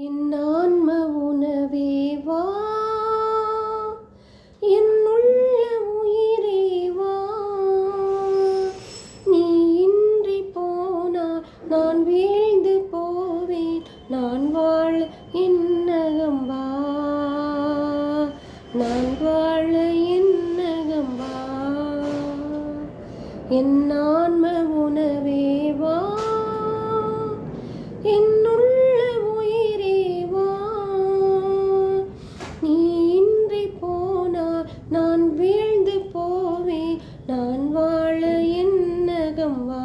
என் ஆன்ம உணவே வா, என் உள்ள உயிரே வா. நீ இன்றி போனால் நான் வீழ்ந்து போவேன். நான் வாழ என்னகம் வா, நான் வாழ என்னகம் வா. என் ஆன்ம உணவே வா, என் உள்ள உயிரே வா. நீ இன்றி போனால் நான் வீழ்ந்து போவேன். நான் வாழ என்னகம் வா,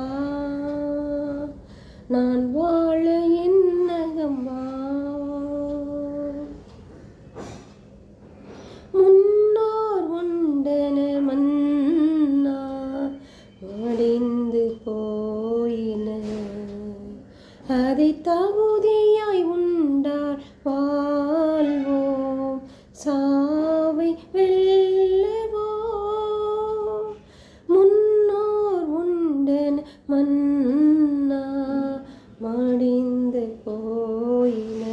நான் வாழ என்னகம் வா. முன்னோர் உண்டன மன்னா மடிந்து போயின, அதை தகுதியாய் உண்டார் வாழ்வோம், சாவை வெல்லுவோம். முன்னோர் உண்டன் மன்னா மடிந்து போயின,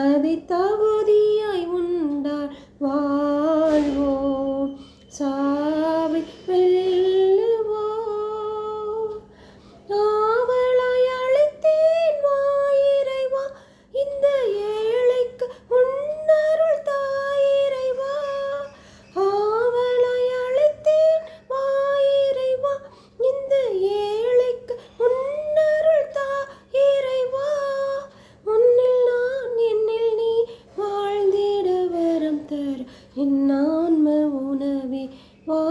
அதை தகுதியாய் உண்டார் வாழ்வோம், சாவை வெல்லுவோம். ஆவலாய் அழைத்தேன் வா இறைவா, இந்த ஏழைக்கு உன்னருள் தாய் இறைவா. ஆவலாய் அழைத்தேன் வா இறைவா, இந்த ஏழைக்கு உன்னருள் தாய் இறைவா. உன்னில் நான் என்னில் நீ வாழ்ந்திட வரம் தர என் ஆன்ம உணவே வா,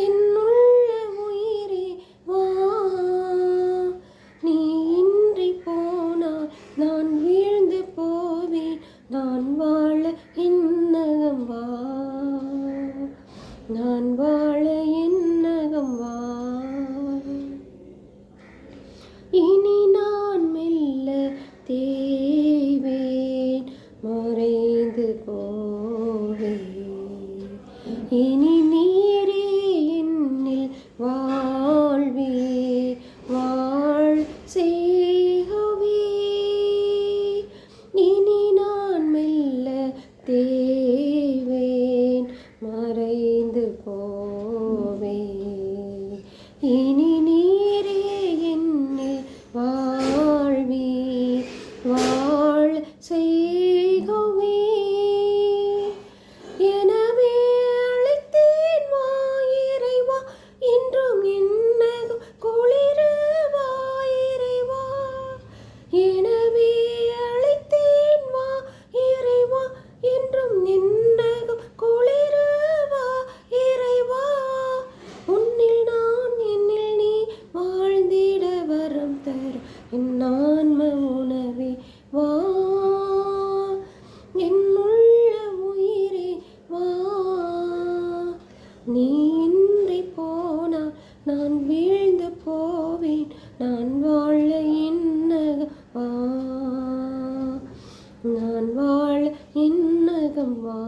என் உள்ள உயிரே வா. நீ இன்றி போனால் நான் வீழ்ந்து போவேன். நான் வாழ என்னகம் வா, நான் வாழ என்னகம் வா. இனி நான் மெல்ல தேய்வேன், மறைந்து போவேன். இனி நீரே என்னில் வாழ்வே, வாழ் செய்கவே. இனி நான் மெல்ல தேய்வேன், மறைந்து போவேன். இனி நீரே என்னில் வாழ்வே, வாழ் செய்கவே. எனவே அழைத்தேன் வா இறைவா, என்றும் என்னகம் குளிர வா இறைவா. எனவே அழைத்தேன் வா இறைவா, என்றும் என்னகம் குளிர வா இறைவா. உன்னில் நான் என்னில் நீ வாழ்ந்திட வரம் தர என் ஆன்ம உணவே வா, என் உள்ள உயிரே வா. நீ இன்றி போனால் நான் வீழ்ந்து போவேன். நான் வாழ என்னகம் வா, நான் வாழ என்னகம் வா.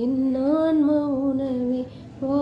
என் ஆன்ம உணவே வா.